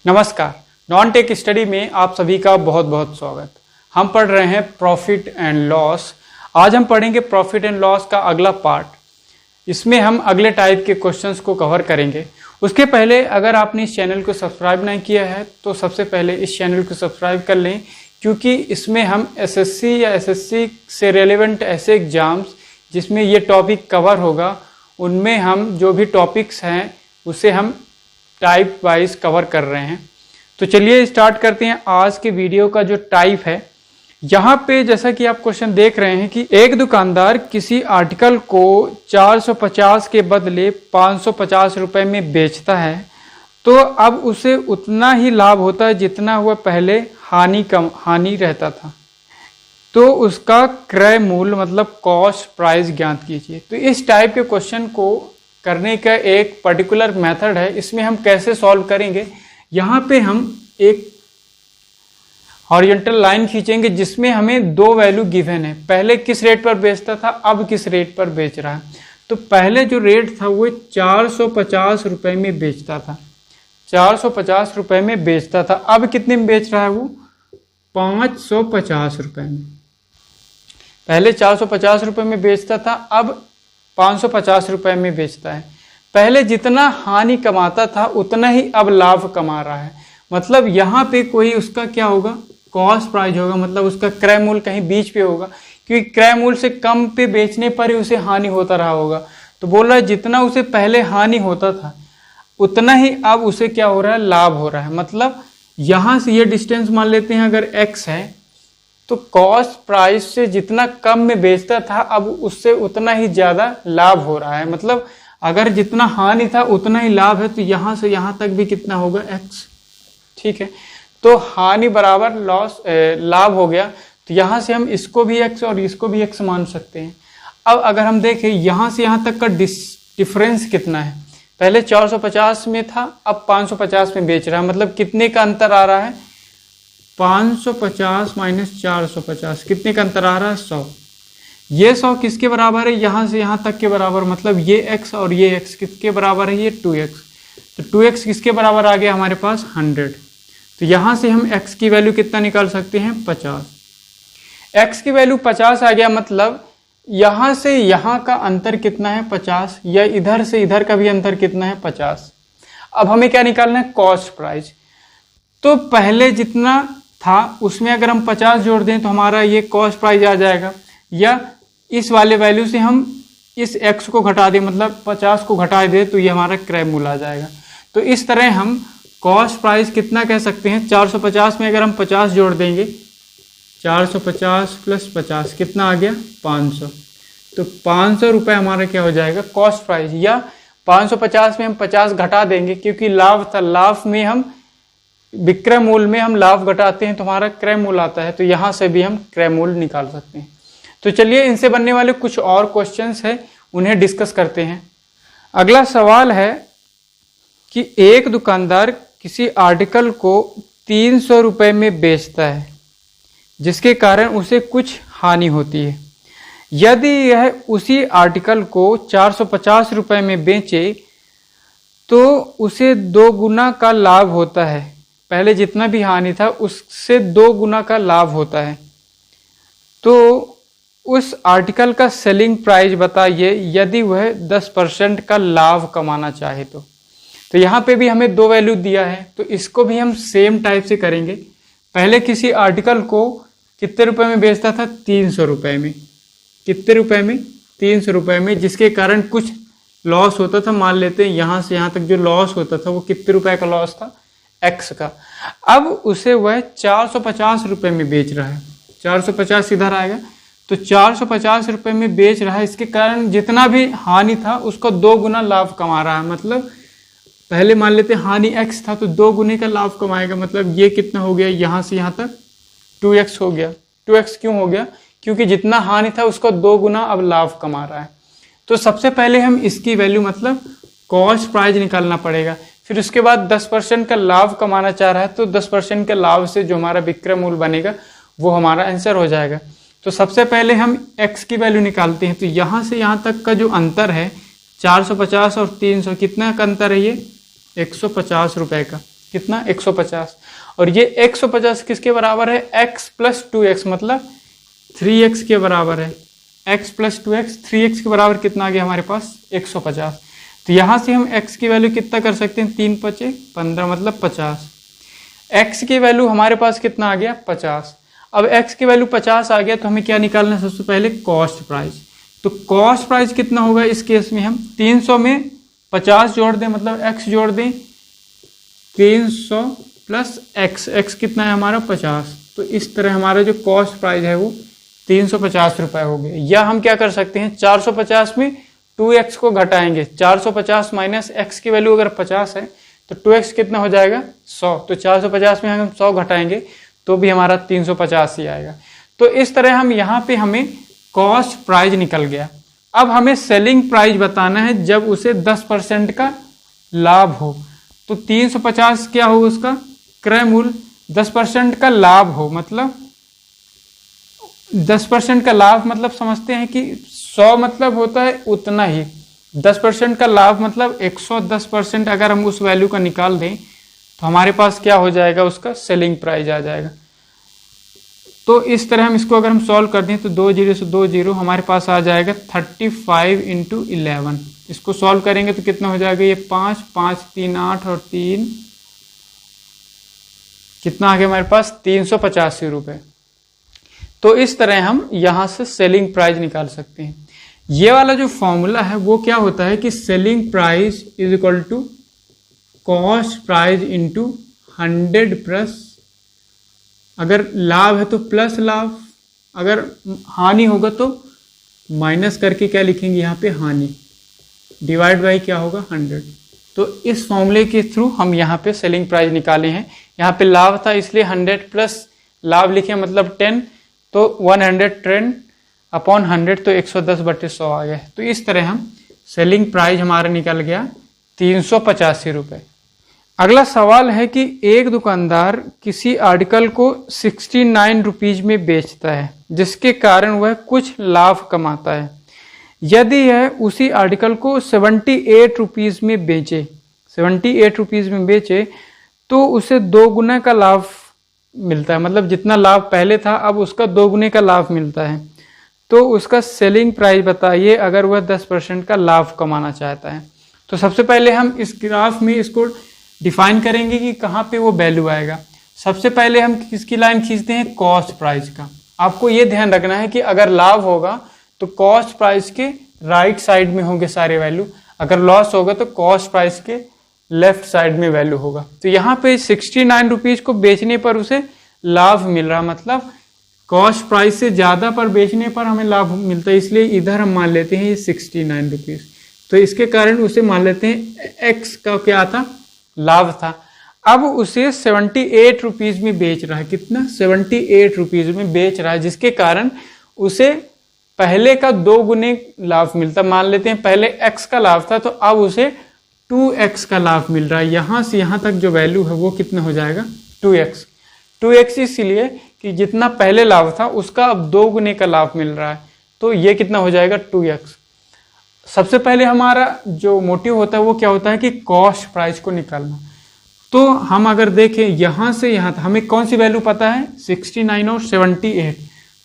नमस्कार, non tech study में आप सभी का बहुत बहुत स्वागत। हम पढ़ रहे हैं प्रॉफिट एंड लॉस। आज हम पढ़ेंगे प्रॉफिट एंड लॉस का अगला पार्ट। इसमें हम अगले टाइप के क्वेश्चंस को कवर करेंगे। उसके पहले अगर आपने इस चैनल को सब्सक्राइब नहीं किया है तो सबसे पहले इस चैनल को सब्सक्राइब कर लें, क्योंकि इसमें हम एसएससी या एसएससी से रेलेवेंट ऐसे एग्जाम्स जिसमें ये टॉपिक कवर होगा, उनमें हम जो भी टॉपिक्स हैं उसे हम टाइप वाइज कवर कर रहे हैं। तो चलिए स्टार्ट करते हैं आज के वीडियो का जो टाइप है। यहाँ पे जैसा कि आप क्वेश्चन देख रहे हैं कि एक दुकानदार किसी आर्टिकल को 450 के बदले 550 रुपए में बेचता है, तो अब उसे उतना ही लाभ होता है जितना हुआ पहले हानि रहता था। तो उसका क्रय मूल्य मतलब कॉस्ट प्राइस ज्ञात कीजिए। तो इस टाइप के क्वेश्चन को करने का एक पर्टिकुलर मेथड है। इसमें हम कैसे सॉल्व करेंगे, यहाँ पे हम एक हॉरिजॉन्टल लाइन खींचेंगे जिसमें हमें दो वैल्यू गिवन है। पहले किस रेट पर बेचता था, अब किस रेट पर बेच रहा है। तो पहले जो रेट था वो 450 रुपए में बेचता था, 450 रुपए में बेचता था। अब कितने में बेच रहा है वो 550 रुपए में। पहले 450 रुपए में बेचता था, अब 550 रुपए में बेचता है। पहले जितना हानि कमाता था उतना ही अब लाभ कमा रहा है। मतलब यहाँ पे कोई उसका क्या होगा, कॉस्ट प्राइस होगा, मतलब उसका क्रय मूल्य कहीं बीच पे होगा, क्योंकि क्रय मूल्य से कम पे बेचने पर ही उसे हानि होता रहा होगा। तो बोल रहा है जितना उसे पहले हानि होता था उतना ही अब उसे क्या हो रहा है, लाभ हो रहा है। मतलब यहाँ से ये डिस्टेंस मान लेते हैं अगर x है, तो कॉस्ट प्राइस से जितना कम में बेचता था अब उससे उतना ही ज्यादा लाभ हो रहा है। मतलब अगर जितना हानि था उतना ही लाभ है, तो यहां से यहां तक भी कितना होगा x। ठीक है, तो हानि बराबर लॉस लाभ हो गया। तो यहां से हम इसको भी x और इसको भी x मान सकते हैं। अब अगर हम देखें यहां से यहां तक का डिफरेंस कितना है, पहले 450 में था, अब 550 में बेच रहा है। मतलब कितने का अंतर आ रहा है, 550 माइनस 450, कितने का अंतर आ रहा है, 100। ये 100 किसके बराबर है, यहां से यहां तक के बराबर। मतलब ये x और ये x किसके बराबर है, ये 2x। तो 2x किसके बराबर आ गया हमारे पास 100। तो यहां से हम x की वैल्यू कितना निकाल सकते हैं, 50। x की वैल्यू 50 आ गया। मतलब यहां से यहां का अंतर कितना है, 50, या इधर से इधर का भी अंतर कितना है, 50। अब हमें क्या निकालना है, कॉस्ट प्राइस। तो पहले जितना था उसमें अगर हम 50 जोड़ दें तो हमारा ये कॉस्ट प्राइस आ जाएगा, या इस वाले वैल्यू से हम इस x को घटा दें, मतलब 50 को घटा दें तो ये हमारा क्रय मूल्य आ जाएगा। तो इस तरह हम कॉस्ट प्राइस कितना कह सकते हैं, 450 में अगर हम 50 जोड़ देंगे, 450 प्लस 50 कितना आ गया, 500। तो 500 रुपये हमारा क्या हो जाएगा, कॉस्ट प्राइस। या 550 में हम 50 घटा देंगे, क्योंकि लाभ था, लाभ में हम विक्रय मूल्य में हम लाभ घटाते हैं तो हमारा क्रय मूल्य आता है। तो यहां से भी हम क्रय मूल्य निकाल सकते हैं। तो चलिए इनसे बनने वाले कुछ और क्वेश्चंस हैं, उन्हें डिस्कस करते हैं। अगला सवाल है कि एक दुकानदार किसी आर्टिकल को 300 रुपए में बेचता है, जिसके कारण उसे कुछ हानि होती है। यदि यह उसी आर्टिकल को 450 रुपए में बेचे तो उसे 2 गुना का लाभ होता है। पहले जितना भी हानि था उससे 2 गुना का लाभ होता है। तो उस आर्टिकल का सेलिंग प्राइस बताइए यदि वह 10% का लाभ कमाना चाहे तो यहाँ पे भी हमें 2 वैल्यू दिया है, तो इसको भी हम सेम टाइप से करेंगे। पहले किसी आर्टिकल को कितने रुपए में बेचता था, 300 रुपए में। कितने रुपए में, 300 रुपए में, जिसके कारण कुछ लॉस होता था। मान लेते हैं यहां से यहां तक जो लॉस होता था वो कितने रुपए का लॉस था, x का। अब उसे वह 450 रुपए में बेच रहा है। 450 इधर आएगा, तो 450 रुपए में बेच रहा है। इसके कारण जितना भी हानि था उसको 2 गुना लाभ कमा रहा है। मतलब पहले मान लेते हैं हानि x था तो 2 गुने का लाभ कमाएगा। मतलब ये कितना हो गया, यहां से यहां तक 2x हो गया। 2x क्यों हो गया, क्योंकि जितना हानि था उसको 2 गुना अब लाभ कमा रहा है। तो सबसे पहले हम इसकी वैल्यू मतलब कॉस्ट प्राइस निकालना पड़ेगा। फिर उसके बाद 10% का लाभ कमाना चाह रहा है, तो 10% के लाभ से जो हमारा विक्रय मूल्य बनेगा वो हमारा आंसर हो जाएगा। तो सबसे पहले हम x की वैल्यू निकालते हैं। तो यहाँ से यहाँ तक का जो अंतर है 450 और 300, कितना का अंतर है ये, 150 रुपए का। कितना 150, और ये 150 किसके बराबर है, x प्लस 2x मतलब 3x के बराबर है। x प्लस 2x 3x के बराबर कितना आ गया हमारे पास 150। तो यहाँ से हम x की वैल्यू कितना कर सकते हैं, 3 5 15 मतलब 50। x की वैल्यू हमारे पास कितना आ गया 50। अब x की वैल्यू 50 आ गया तो हमें क्या निकालना है, सबसे पहले कॉस्ट प्राइस। तो कॉस्ट प्राइस कितना होगा इस केस में, हम 300 में 50 जोड़ दें मतलब x जोड़ दें, 300 प्लस x कितना है हमारा 50। तो इस तरह हमारा जो कॉस्ट प्राइस है वो 350 रुपये हो गए। या हम क्या कर सकते हैं, 450 में 2x को घटाएंगे, 450 माइनस x की वैल्यू अगर 50 है तो 2x कितना हो जाएगा 100। तो 450 में हम 100 घटाएंगे तो भी हमारा 350 ही आएगा। तो इस तरह हम यहाँ पे हमें कॉस्ट प्राइस निकल गया। अब हमें सेलिंग प्राइस बताना है जब उसे 10% का लाभ हो। तो 350 क्या हो उसका क्रय मूल्य, 10% का लाभ हो मतलब 10% का लाभ मतलब समझते हैं कि 100 मतलब होता है उतना ही, 10% का लाभ मतलब 110% अगर हम उस वैल्यू का निकाल दें तो हमारे पास क्या हो जाएगा, उसका सेलिंग प्राइस आ जाएगा। तो इस तरह हम इसको अगर हम सॉल्व कर दें तो 2 0 से 2 0 हमारे पास आ जाएगा 35 × 11। इसको सॉल्व करेंगे तो कितना हो जाएगा, ये 5 5 3 8 और 3 कितना आ गया हमारे पास 385 रुपये। तो इस तरह हम यहाँ से सेलिंग प्राइस निकाल सकते हैं। ये वाला जो फॉर्मूला है वो क्या होता है कि selling price is equal to cost price into 100 plus, अगर लाभ है तो प्लस लाभ, अगर हानि होगा तो माइनस करके क्या लिखेंगे यहाँ पे हानि, डिवाइड बाई क्या होगा 100। तो इस फॉर्मूले के थ्रू हम यहाँ पे सेलिंग प्राइस निकाले हैं। यहाँ पे लाभ था इसलिए 100 प्लस लाभ लिखे मतलब 10, तो 110 अपॉन 100 तो 110/100 आ गया। तो इस तरह हम सेलिंग प्राइस हमारा निकल गया 385 रुपये। अगला सवाल है कि एक दुकानदार किसी आर्टिकल को 69 रुपीज में बेचता है जिसके कारण वह कुछ लाभ कमाता है। यदि यह उसी आर्टिकल को 78 रुपीज में बेचे, 78 रुपीज में बेचे तो उसे 2 गुना का लाभ मिलता है, मतलब जितना लाभ पहले था अब उसका 2 गुने का लाभ मिलता है। तो उसका सेलिंग प्राइस बताइए अगर वह 10% का लाभ कमाना चाहता है। तो सबसे पहले हम इस ग्राफ में इसको डिफाइन करेंगे कि कहाँ पे वो वैल्यू आएगा। सबसे पहले हम किसकी लाइन खींचते हैं, कॉस्ट प्राइस का। आपको ये ध्यान रखना है कि अगर लाभ होगा तो कॉस्ट प्राइस के राइट साइड में होंगे सारे वैल्यू, अगर लॉस होगा तो कॉस्ट प्राइस के लेफ्ट साइड में वैल्यू होगा। तो यहाँ पे 69 रुपीज को बेचने पर उसे लाभ मिल रहा, मतलब कॉस्ट प्राइस से ज्यादा पर बेचने पर हमें लाभ मिलता है, इसलिए इधर हम मान लेते हैं ये 69 रुपीज। तो इसके कारण उसे मान लेते हैं एक्स का क्या था, लाभ था। अब उसे 78 रुपीज में बेच रहा है, कितना 78 रुपीज में बेच रहा है, जिसके कारण उसे पहले का 2 गुने लाभ मिलता। मान लेते हैं पहले x का लाभ था तो अब उसे 2x का लाभ मिल रहा है। यहां से यहां तक जो वैल्यू है वो कितना हो जाएगा 2x इसलिए कि जितना पहले लाभ था उसका अब 2 गुने का लाभ मिल रहा है, तो ये कितना हो जाएगा 2x। सबसे पहले हमारा जो मोटिव होता है वो क्या होता है कि कॉस्ट प्राइस को निकालना। तो हम अगर देखें यहां से यहां तक हमें कौन सी वैल्यू पता है 69 और 78,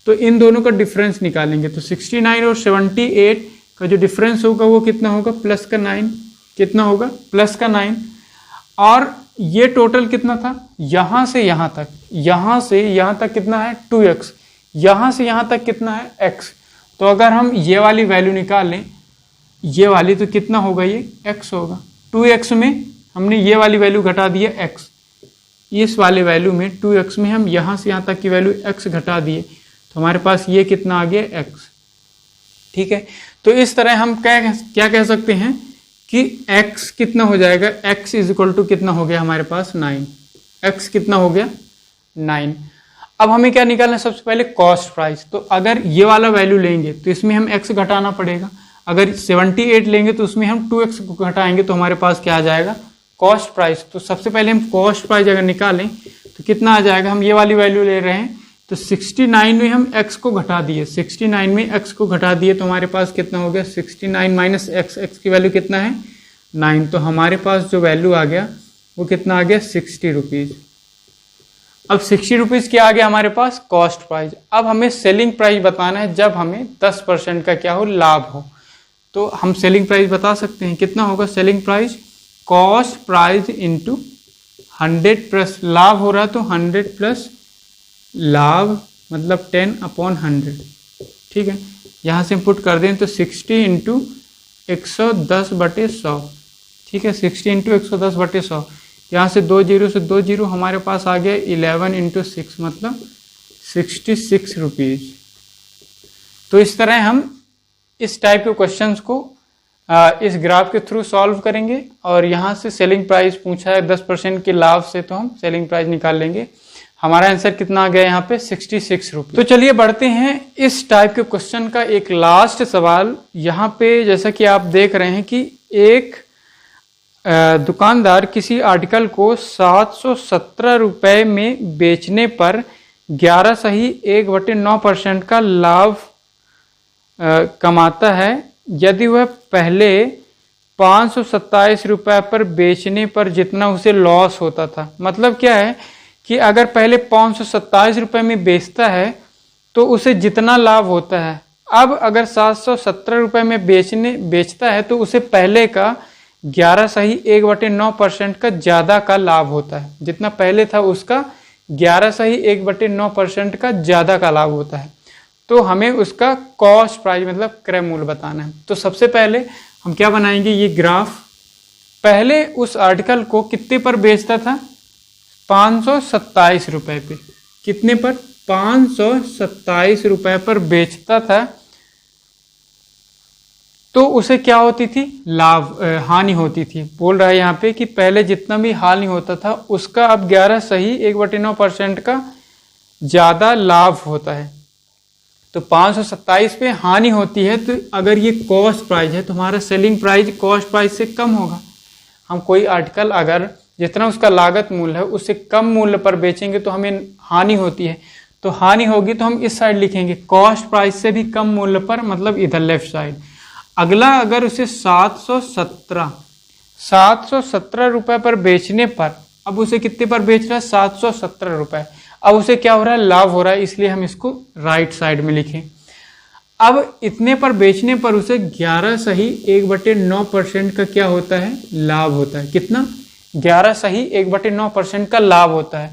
तो इन दोनों का डिफरेंस निकालेंगे। तो 69 और 78 का जो डिफरेंस होगा वो कितना होगा प्लस का 9, कितना होगा प्लस का 9। और ये टोटल कितना था यहां से यहां तक, यहां से यहां तक कितना है 2x, यहां से यहां तक कितना है x। तो अगर हम ये वाली वैल्यू निकालें ये वाली तो कितना होगा ये x होगा। 2x में हमने ये वाली वैल्यू घटा दी है x, इस वाले वैल्यू में 2x में हम यहां से यहां तक की वैल्यू x घटा दिए तो हमारे पास ये कितना आ गया x। ठीक है, तो इस तरह हम क्या कह सकते हैं कि x कितना हो जाएगा, x इज इक्वल टू कितना हो गया हमारे पास 9, x कितना हो गया 9। अब हमें क्या निकालना है, सबसे पहले कॉस्ट प्राइस। तो अगर ये वाला वैल्यू लेंगे तो इसमें हम x घटाना पड़ेगा, अगर 78 लेंगे तो उसमें हम 2x को घटाएंगे तो हमारे पास क्या आ जाएगा कॉस्ट प्राइस। तो सबसे पहले हम कॉस्ट प्राइस अगर निकालें तो कितना आ जाएगा, हम ये वाली वैल्यू ले रहे हैं तो 69 में हम x को घटा दिए, 69 में x को घटा दिए तो हमारे पास कितना हो गया 69 माइनस x, x की वैल्यू कितना है 9। तो हमारे पास जो वैल्यू आ गया वो कितना आ गया 60 रुपीज़। अब 60 रुपीज़ क्या आ गया हमारे पास कॉस्ट प्राइस। अब हमें सेलिंग प्राइस बताना है जब हमें 10% का क्या हो लाभ हो। तो हम सेलिंग प्राइस बता सकते हैं, कितना होगा selling price, cost price into 100 plus लाभ हो रहा है तो 100 प्लस लाभ मतलब 10/100। ठीक है, यहाँ से हम पुट कर दें तो 60 इंटू 110/100। ठीक है, 60 इंटू 110/100। यहाँ से 2 जीरो से 2 जीरो हमारे पास आ गया 11 इंटू 6 मतलब 66 रुपीज़। तो इस तरह हम इस टाइप के क्वेश्चंस को इस ग्राफ के थ्रू सॉल्व करेंगे। और यहाँ से सेलिंग प्राइस पूछा है 10% के लाभ से, तो हम सेलिंग प्राइस निकाल लेंगे। हमारा आंसर कितना आ गया यहाँ पे 66 रुपये। तो चलिए बढ़ते हैं इस टाइप के क्वेश्चन का एक लास्ट सवाल। यहाँ पे जैसा कि आप देख रहे हैं कि एक दुकानदार किसी आर्टिकल को 717 रुपये में बेचने पर 11.1/9% का लाभ कमाता है यदि वह पहले 527 रुपये पर बेचने पर जितना उसे लॉस होता था। मतलब क्या है कि अगर पहले 527 रुपये में बेचता है तो उसे जितना लाभ होता है, अब अगर 717 रुपये में बेचता है तो उसे पहले का 11.1/9% का ज़्यादा का लाभ होता है। जितना पहले था उसका 11.1/9% का ज़्यादा का लाभ होता है। तो हमें उसका कॉस्ट प्राइस मतलब क्रय मूल्य बताना है। तो सबसे पहले हम क्या बनाएंगे, ये ग्राफ पहले उस आर्टिकल को कितने पर बेचता था 527 रुपये पे, कितने पर 527 रुपये पर बेचता था तो उसे क्या होती थी लाभ हानि होती थी। बोल रहा है यहाँ पे कि पहले जितना भी हानि होता था उसका अब 11.1/9% का ज़्यादा लाभ होता है। तो 527 पे हानि होती है, तो अगर ये कॉस्ट प्राइस है तो हमारा सेलिंग प्राइस कॉस्ट प्राइस से कम होगा। हम कोई आर्टिकल अगर जितना उसका लागत मूल्य है उससे कम मूल्य पर बेचेंगे तो हमें हानि होती है। तो हानि होगी तो हम इस साइड लिखेंगे कॉस्ट प्राइस से भी कम मूल्य पर, मतलब इधर लेफ्ट साइड। अगला अगर उसे 717 रुपये पर बेचने पर, अब उसे कितने पर बेच रहा है 717 रुपये, अब उसे क्या हो रहा है लाभ हो रहा है, इसलिए हम इसको राइट साइड में लिखें। अब इतने पर बेचने पर उसे 11.1/9% का क्या होता है लाभ होता है। कितना 11.1/9% का लाभ होता है।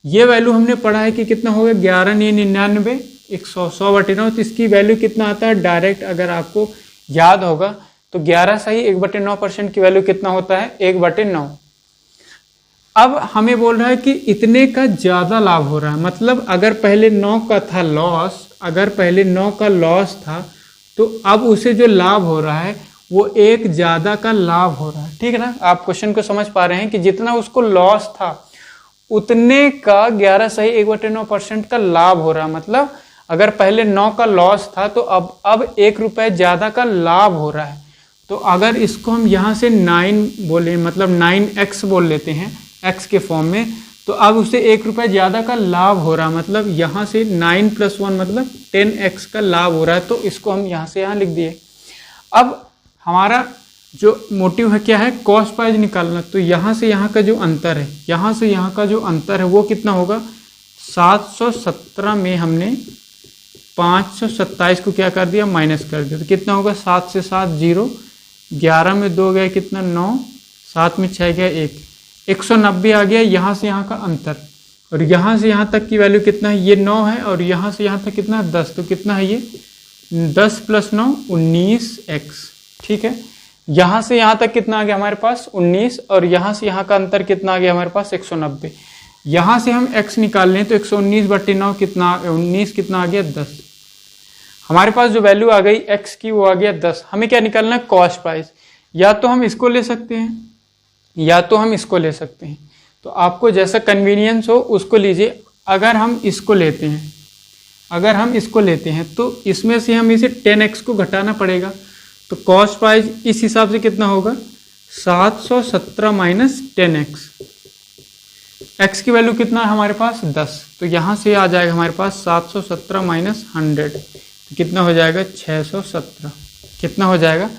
ये वैल्यू हमने पढ़ा है कि कितना हो गया 11×99 100/9। तो इसकी वैल्यू कितना आता है डायरेक्ट अगर आपको याद होगा तो 11.1/9% की वैल्यू कितना होता है 1/9। अब हमें बोल रहा है कि इतने का ज्यादा लाभ हो रहा है, मतलब अगर पहले 9 का था लॉस, अगर पहले 9 का लॉस था तो अब उसे जो लाभ हो रहा है वो एक ज्यादा का लाभ हो रहा है। ठीक है ना, आप क्वेश्चन को समझ पा रहे हैं कि जितना उसको लॉस था उतने का 11.1/9% का लाभ हो रहा है। मतलब अगर पहले 9 का लॉस था तो अब 1 रुपये ज्यादा का लाभ हो रहा है। तो अगर इसको हम यहाँ से 9 बोले, मतलब 9x बोल लेते हैं x के फॉर्म में, तो अब उसे 1 रुपये ज्यादा का लाभ हो रहा है। मतलब यहाँ से 9 + 1 मतलब 10x का लाभ हो रहा है। तो इसको हम यहाँ से यहाँ लिख दिए। अब हमारा जो मोटिव है क्या है कॉस्ट प्राइस निकालना। तो यहाँ से यहाँ का जो अंतर है, यहाँ से यहाँ का जो अंतर है वो कितना होगा 717 में हमने 527 को क्या कर दिया माइनस कर दिया। तो कितना होगा 7 से 7 0, 11 में 2 गया कितना 9, 7 में 6 गया 1, 190 आ गया यहाँ से यहाँ का अंतर। और यहाँ से यहाँ तक की वैल्यू कितना है ये 9 है, और यहाँ से यहाँ तक कितना 10। तो कितना है ये 10 + 9 19x। ठीक है, यहाँ से यहाँ तक कितना आ गया हमारे पास 19, और यहाँ से यहाँ का अंतर कितना आ गया हमारे पास 190। यहाँ से हम x निकाल लें तो 119/9 कितना 19 कितना आ गया 10। हमारे पास जो वैल्यू आ गई x की वो आ गया 10। हमें क्या निकालना है कॉस्ट प्राइस। या तो हम इसको ले सकते हैं या तो हम इसको ले सकते हैं, तो आपको जैसा कन्वीनियंस हो उसको लीजिए। अगर हम इसको लेते हैं तो इसमें से हम इसे 10x को घटाना पड़ेगा। तो कॉस्ट प्राइस इस हिसाब से कितना होगा 717 माइनस 10x। x की वैल्यू कितना है हमारे पास 10, तो यहाँ से आ जाएगा हमारे पास 717 माइनस 100, तो कितना हो जाएगा 617। कितना हो जाएगा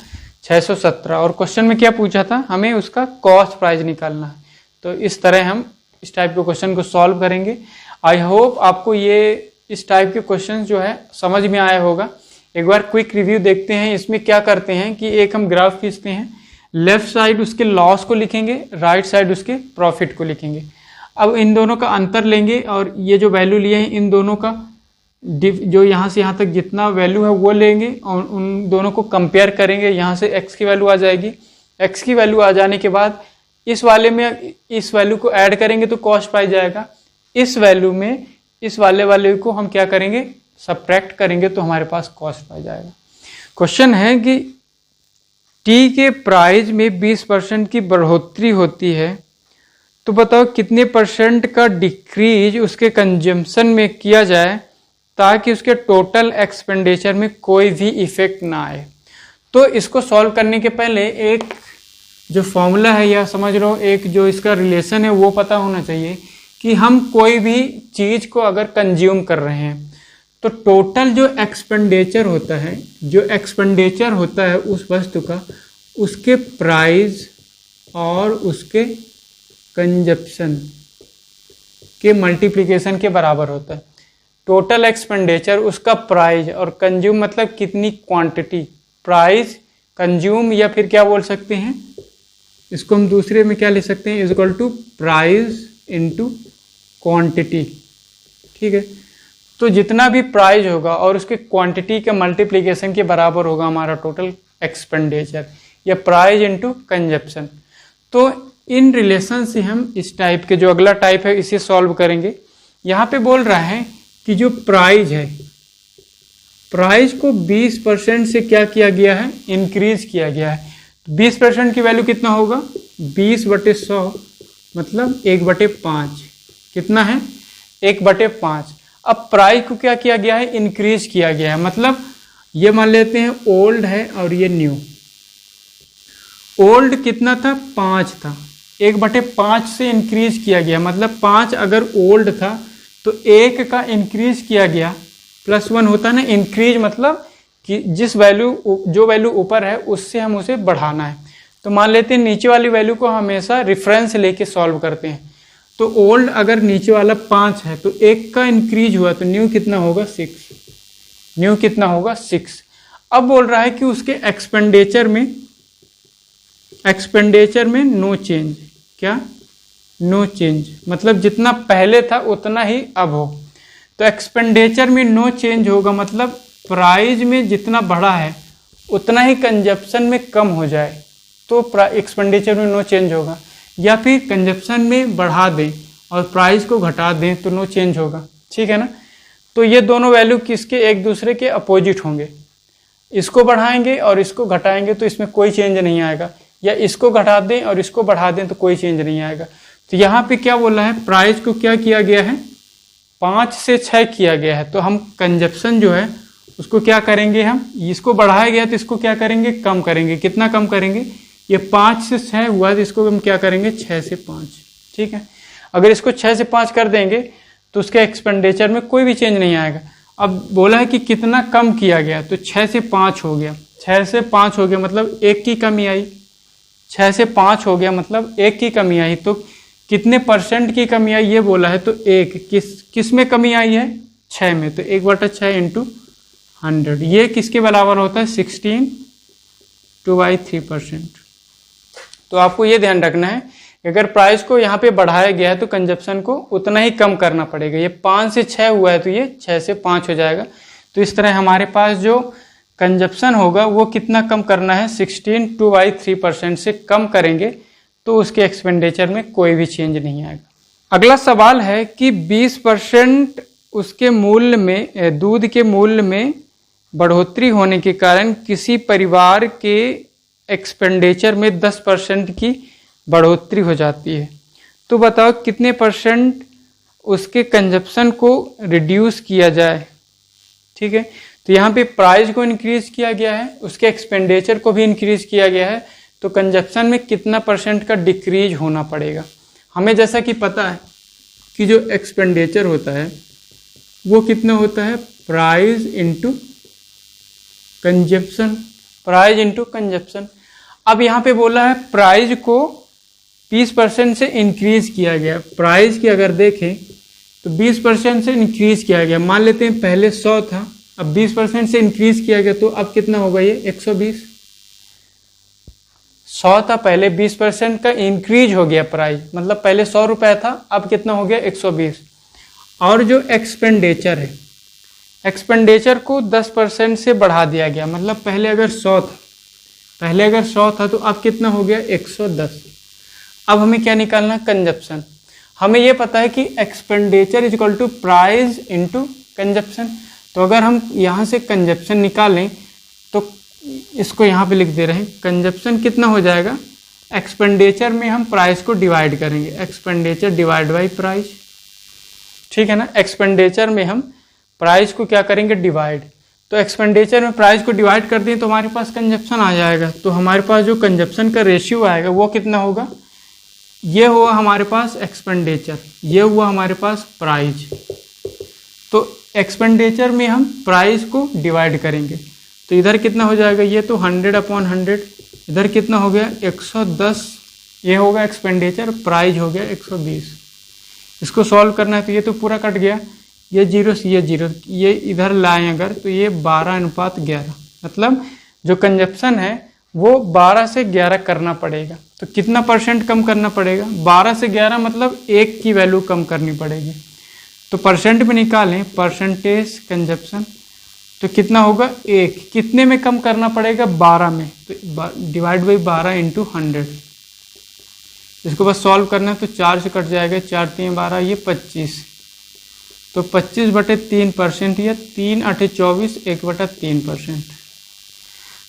617। और क्वेश्चन में क्या पूछा था हमें उसका कॉस्ट प्राइस निकालना है। तो इस तरह हम इस टाइप के क्वेश्चन को सॉल्व करेंगे। आई होप आपको ये इस टाइप के क्वेश्चन जो है समझ में आया होगा। एक बार क्विक रिव्यू देखते हैं। इसमें क्या करते हैं कि एक हम ग्राफ खींचते हैं, लेफ्ट साइड उसके लॉस को लिखेंगे, राइट साइड उसके प्रॉफिट को लिखेंगे। अब इन दोनों का अंतर लेंगे और ये जो वैल्यू लिए हैं इन दोनों का जो यहाँ से यहाँ तक जितना वैल्यू है वो लेंगे और उन दोनों को कंपेयर करेंगे। यहाँ से x की वैल्यू आ जाएगी, x की वैल्यू आ जाने के बाद इस वाले में इस वैल्यू को ऐड करेंगे तो कॉस्ट पाई जाएगा। इस वैल्यू में इस वाले को हम क्या करेंगे, सब्ट्रैक्ट करेंगे तो हमारे पास कॉस्ट पाई जाएगा। क्वेश्चन है कि टी के प्राइस में 20% की बढ़ोतरी होती है तो बताओ कितने परसेंट का डिक्रीज उसके कंजम्पशन में किया जाए ताकि उसके टोटल एक्सपेंडिचर में कोई भी इफेक्ट ना आए। तो इसको सॉल्व करने के पहले एक जो फॉर्मूला है या समझ लो एक जो इसका रिलेशन है वो पता होना चाहिए कि हम कोई भी चीज़ को अगर कंज्यूम कर रहे हैं तो टोटल जो एक्सपेंडिचर होता है उस वस्तु का, उसके प्राइस और उसके कंजप्शन के मल्टीप्लिकेशन के बराबर होता है। टोटल एक्सपेंडिचर उसका प्राइस और कंज्यूम मतलब कितनी क्वांटिटी, प्राइस कंज्यूम या फिर क्या बोल सकते हैं इसको हम दूसरे में क्या लिख सकते हैं, is equal to price into quantity. ठीक है, तो जितना भी प्राइस होगा और उसके क्वांटिटी के मल्टीप्लिकेशन के बराबर होगा हमारा टोटल एक्सपेंडिचर या प्राइस इनटू कंजप्शन। तो इन रिलेशन से हम इस टाइप के जो अगला टाइप है इसे सॉल्व करेंगे। यहाँ पे बोल रहा है कि जो प्राइस है, प्राइस को 20% से क्या किया गया है, इंक्रीज किया गया है। 20% की वैल्यू कितना होगा, 20/100 मतलब 1/5 कितना है, 1/5। अब प्राइस को क्या किया गया है, इंक्रीज किया गया है। मतलब ये मान लेते हैं ओल्ड है और ये न्यू। ओल्ड कितना था, 5 था, 1/5 से इंक्रीज किया गया। मतलब 5 अगर ओल्ड था तो 1 का इंक्रीज किया गया, +1 होता है ना इंक्रीज, मतलब कि जिस वैल्यू जो वैल्यू ऊपर है उससे हम उसे बढ़ाना है। तो मान लेते हैं नीचे वाली वैल्यू को हमेशा रेफरेंस लेके सॉल्व करते हैं। तो ओल्ड अगर नीचे वाला 5 है तो 1 का इंक्रीज हुआ तो न्यू कितना होगा, 6। न्यू कितना होगा, 6। अब बोल रहा है कि उसके एक्सपेंडिचर में नो चेंज। क्या, नो चेंज मतलब जितना पहले था उतना ही अब हो। तो एक्सपेंडिचर में नो चेंज होगा मतलब प्राइस में जितना बढ़ा है उतना ही कंजप्शन में कम हो जाए तो एक्सपेंडिचर में नो चेंज होगा, या फिर कंजप्शन में बढ़ा दें और प्राइस को घटा दें तो नो चेंज होगा। ठीक है ना। तो ये दोनों वैल्यू किसके, एक दूसरे के अपोजिट होंगे। इसको बढ़ाएंगे और इसको घटाएंगे तो इसमें कोई चेंज नहीं आएगा, या इसको घटा दें और इसको बढ़ा दें तो कोई चेंज नहीं आएगा। तो यहाँ पे क्या बोला है, प्राइस को क्या किया गया है, 5 से 6 किया गया है। तो हम कंजप्शन जो है उसको क्या करेंगे, हम इसको बढ़ाया गया तो इसको क्या करेंगे, कम करेंगे। कितना कम करेंगे, ये 5 से 6 हुआ तो इसको हम क्या करेंगे, 6 से 5। ठीक है, अगर इसको 6 से 5 कर देंगे तो उसके एक्सपेंडिचर में कोई भी चेंज नहीं आएगा। अब बोला है कि कितना कम किया गया, तो 6 से 5 हो गया। 6 से 5 हो गया मतलब 1 की कमी आई। 6 से 5 हो गया मतलब 1 की कमी आई। तो कितने % की कमी आई ये बोला है, तो 1 किस में कमी आई है, 6 में। तो 1/6 इंटू 100 ये किसके बराबर होता है, 16 2/3%। तो आपको ये ध्यान रखना है कि अगर प्राइस को यहाँ पे बढ़ाया गया है तो कंजप्शन को उतना ही कम करना पड़ेगा। ये 5 से 6 हुआ है तो ये 6 से 5 हो जाएगा। तो इस तरह हमारे पास जो कंजप्शन होगा वो कितना कम करना है, 16 2/3% से कम करेंगे तो उसके एक्सपेंडिचर में कोई भी चेंज नहीं आएगा। अगला सवाल है कि 20% उसके मूल्य में, दूध के मूल्य में बढ़ोतरी होने के कारण किसी परिवार के एक्सपेंडिचर में 10% की बढ़ोतरी हो जाती है। तो बताओ कितने % उसके कंजप्शन को रिड्यूस किया जाए। ठीक है, तो यहाँ पे प्राइस को इंक्रीज किया गया है, उसके एक्सपेंडिचर को भी इंक्रीज किया गया है, तो कंजप्शन में कितना % का डिक्रीज होना पड़ेगा। हमें जैसा कि पता है कि जो एक्सपेंडिचर होता है वो कितना होता है, price into consumption, price into consumption. अब यहाँ पे बोला है प्राइस को 20% से इंक्रीज किया गया। प्राइस की अगर देखें तो 20% से इंक्रीज किया गया। मान लेते हैं पहले 100 था, अब 20% से इंक्रीज किया गया तो अब कितना होगा ये 120। 100 था पहले, 20% का इंक्रीज हो गया प्राइस, मतलब पहले 100 रुपए था, अब कितना हो गया 120। और जो एक्सपेंडिचर है, एक्सपेंडिचर को 10% से बढ़ा दिया गया, मतलब पहले अगर 100 था तो अब कितना हो गया 110। अब हमें क्या निकालना, कंजप्शन। हमें यह पता है कि expenditure is equal to price into consumption. तो अगर हम यहाँ से कंजप्शन निकालें तो इसको यहाँ पे लिख दे रहे हैं, कंजप्शन कितना हो जाएगा, एक्सपेंडिचर में हम प्राइस को डिवाइड करेंगे, एक्सपेंडिचर डिवाइड बाई प्राइस, ठीक है ना। एक्सपेंडिचर में हम प्राइस को क्या करेंगे, डिवाइड। तो एक्सपेंडिचर में प्राइस को डिवाइड कर दें तो हमारे पास कंजप्शन आ जाएगा। तो हमारे पास जो कंजप्शन का रेशियो आएगा वो कितना होगा, ये हुआ हमारे पास एक्सपेंडिचर, ये हुआ हमारे पास प्राइस। तो एक्सपेंडिचर में हम प्राइस को डिवाइड करेंगे तो इधर कितना हो जाएगा, ये तो 100/100, इधर कितना हो गया 110, ये होगा एक्सपेंडिचर, प्राइस हो गया 120। इसको सॉल्व करना है तो ये तो पूरा कट गया, ये 0 से ये 0, ये इधर लाएं अगर तो ये 12:11, मतलब जो कंजप्शन है वो 12 से 11 करना पड़ेगा। तो कितना परसेंट कम करना पड़ेगा, 12 से 11 मतलब 1 की वैल्यू कम करनी पड़ेगी। तो परसेंट में निकालें, परसेंटेज कंजप्शन, तो कितना होगा 1, कितने में कम करना पड़ेगा 12 में, तो डिवाइड बाई 12 इंटू 100। इसको बस सॉल्व करना है तो 4 से कट जाएगा, 4 3 12, ये 25, तो 25/3%, या 3 8 24, 1/3%।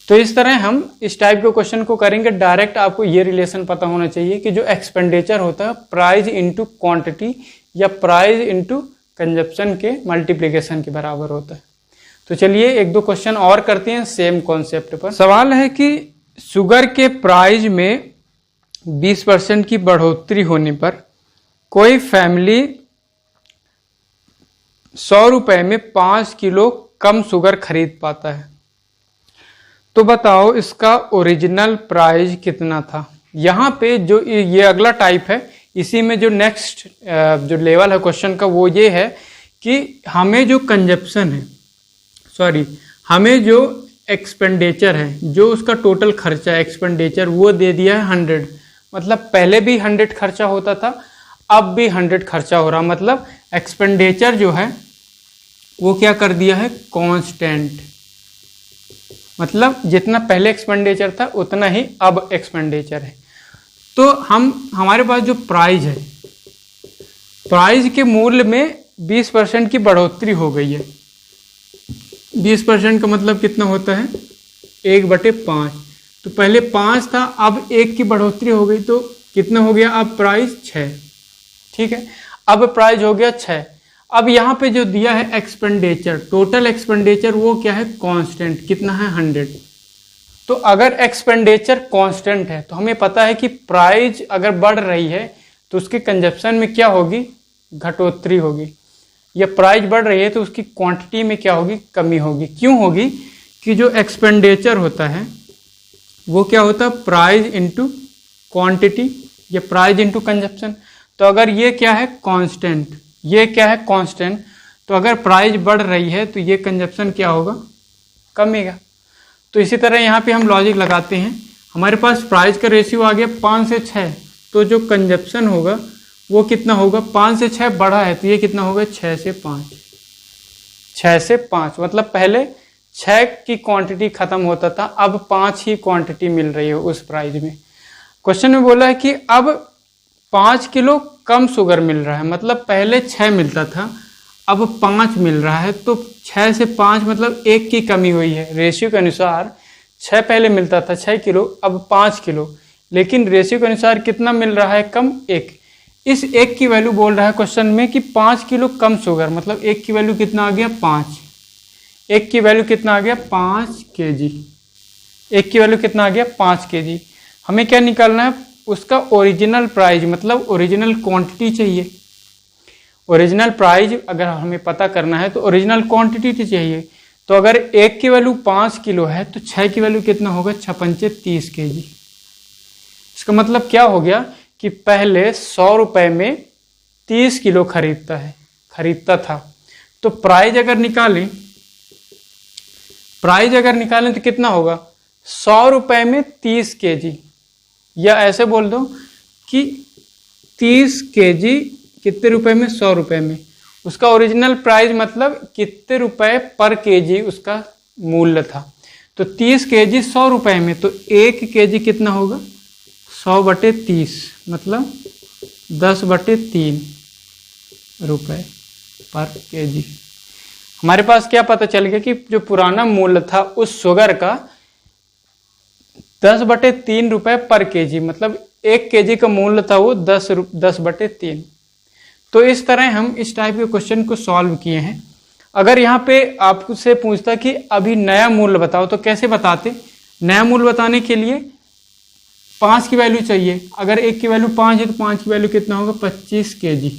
तो इस तरह हम इस टाइप के क्वेश्चन को करेंगे। डायरेक्ट आपको ये रिलेशन पता होना चाहिए कि जो एक्सपेंडिचर होता है प्राइस इनटू क्वांटिटी या प्राइस इनटू कंजप्शन के मल्टीप्लिकेशन के बराबर होता है। तो चलिए 1-2 क्वेश्चन और करते हैं सेम कॉन्सेप्ट पर। सवाल है कि शुगर के प्राइस में 20% की बढ़ोतरी होने पर कोई फैमिली 100 रुपए में 5 किलो कम शुगर खरीद पाता है, तो बताओ इसका ओरिजिनल प्राइस कितना था। यहाँ पे जो ये अगला टाइप है, इसी में जो नेक्स्ट जो लेवल है क्वेश्चन का वो ये है कि हमें जो कंजप्शन है, हमें जो एक्सपेंडिचर है, जो उसका टोटल खर्चा है एक्सपेंडिचर, वो दे दिया है 100। मतलब पहले भी 100 खर्चा होता था, अब भी 100 खर्चा हो रहा, मतलब एक्सपेंडिचर जो है वो क्या कर दिया है, कांस्टेंट। मतलब जितना पहले एक्सपेंडिचर था उतना ही अब एक्सपेंडिचर है। तो हमारे पास जो प्राइस है, प्राइस के मूल्य में 20% की बढ़ोतरी हो गई है। 20% का मतलब कितना होता है, 1/5। तो पहले 5 था, अब 1 की बढ़ोतरी हो गई, तो कितना हो गया, अब प्राइस 6, ठीक है। अब प्राइस हो गया 6। अब यहाँ पे जो दिया है एक्सपेंडिचर, टोटल एक्सपेंडिचर वो क्या है, कांस्टेंट, कितना है 100। तो अगर एक्सपेंडिचर कांस्टेंट है तो हमें पता है कि प्राइस अगर बढ़ रही है तो उसके कंजप्शन में क्या होगी, घटोतरी होगी, या प्राइस बढ़ रही है तो उसकी क्वांटिटी में क्या होगी, कमी होगी। क्यों होगी, कि जो एक्सपेंडिचर होता है वो क्या होता है, प्राइस इंटू क्वांटिटी या प्राइस इंटू कंजप्शन। तो अगर ये क्या है कांस्टेंट, ये क्या है कांस्टेंट, तो अगर प्राइस बढ़ रही है तो ये कंजप्शन क्या होगा, कमेगा। तो इसी तरह यहाँ पे हम लॉजिक लगाते हैं। हमारे पास प्राइस का रेशियो आ गया 5 से 6, तो जो कंजप्शन होगा वो कितना होगा, 5 से 6 बढ़ा है तो ये कितना होगा, 6 से 5। 6 से 5 मतलब पहले 6 की क्वांटिटी खत्म होता था, अब 5 ही क्वांटिटी मिल रही है उस प्राइस में। क्वेश्चन में बोला है कि अब 5 किलो कम शुगर मिल रहा है, मतलब पहले 6 मिलता था अब 5 मिल रहा है, तो 6 से 5 मतलब 1 की कमी हुई है। रेशियो के अनुसार 6 पहले मिलता था 6 किलो, अब 5 किलो, लेकिन रेशियो के अनुसार कितना मिल रहा है, कम 1। इस 1 की वैल्यू बोल रहा है क्वेश्चन में कि 5 किलो कम शुगर, मतलब 1 की वैल्यू कितना आ गया, 5। 1 की वैल्यू कितना आ गया, 5 kg। 1 की वैल्यू कितना आ गया, 5 kg। हमें क्या निकालना है, उसका ओरिजिनल प्राइस, मतलब ओरिजिनल क्वांटिटी चाहिए। ओरिजिनल प्राइस अगर हमें पता करना है तो ओरिजिनल क्वांटिटी चाहिए। तो अगर 1 की वैल्यू 5 किलो है तो 6 की वैल्यू कितना होगा, 6 5 30 kg। इसका मतलब क्या हो गया कि पहले 100 रुपए में 30 किलो खरीदता था। तो प्राइस अगर निकालें तो कितना होगा, 100 रुपए में 30 केजी, या ऐसे बोल दो कि 30 केजी कितने रुपए में, 100 रुपए में। उसका ओरिजिनल प्राइस मतलब कितने रुपए पर केजी उसका मूल्य था। तो 30 केजी 100 रुपए में, तो 1 केजी कितना होगा, 100/30 मतलब 10/3 रुपए पर केजी। हमारे पास क्या पता चल गया कि जो पुराना मूल्य था उस शुगर का 10/3 रुपए पर केजी, मतलब 1 केजी का मूल्य था वो 10/3। तो इस तरह हम इस टाइप के क्वेश्चन को सॉल्व किए हैं। अगर यहाँ पे आपसे पूछता कि अभी नया मूल्य बताओ, तो कैसे बताते। नया मूल्य बताने के लिए 5 की वैल्यू चाहिए। अगर 1 की वैल्यू 5 है तो 5 की वैल्यू कितना होगा, 25 केजी।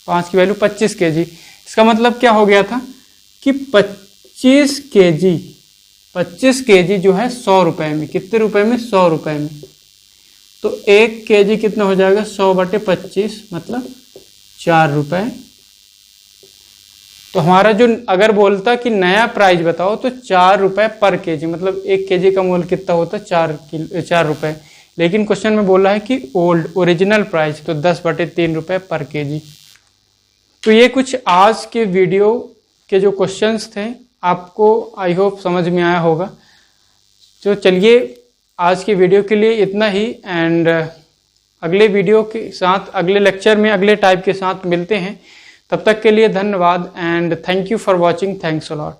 5 की वैल्यू 25 केजी। इसका मतलब क्या हो गया था कि 25 केजी जो है 100 रुपए में, कितने रुपए में, 100 रुपए में। तो 1 केजी कितना हो जाएगा, 100/25 मतलब 4 रुपए। तो हमारा जो अगर बोलता कि नया प्राइस बताओ तो 4 रुपए पर केजी, मतलब 1 केजी का मूल्य कितना होता है, 4 रुपए। लेकिन क्वेश्चन में बोला है कि ओरिजिनल प्राइस, तो 10/3 रुपए पर केजी। तो ये कुछ आज के वीडियो के जो क्वेश्चंस थे, आपको आई होप समझ में आया होगा। तो चलिए आज के वीडियो के लिए इतना ही, एंड अगले वीडियो के साथ, अगले लेक्चर में अगले टाइप के साथ मिलते हैं। तब तक के लिए धन्यवाद and thank you for watching. Thanks a lot.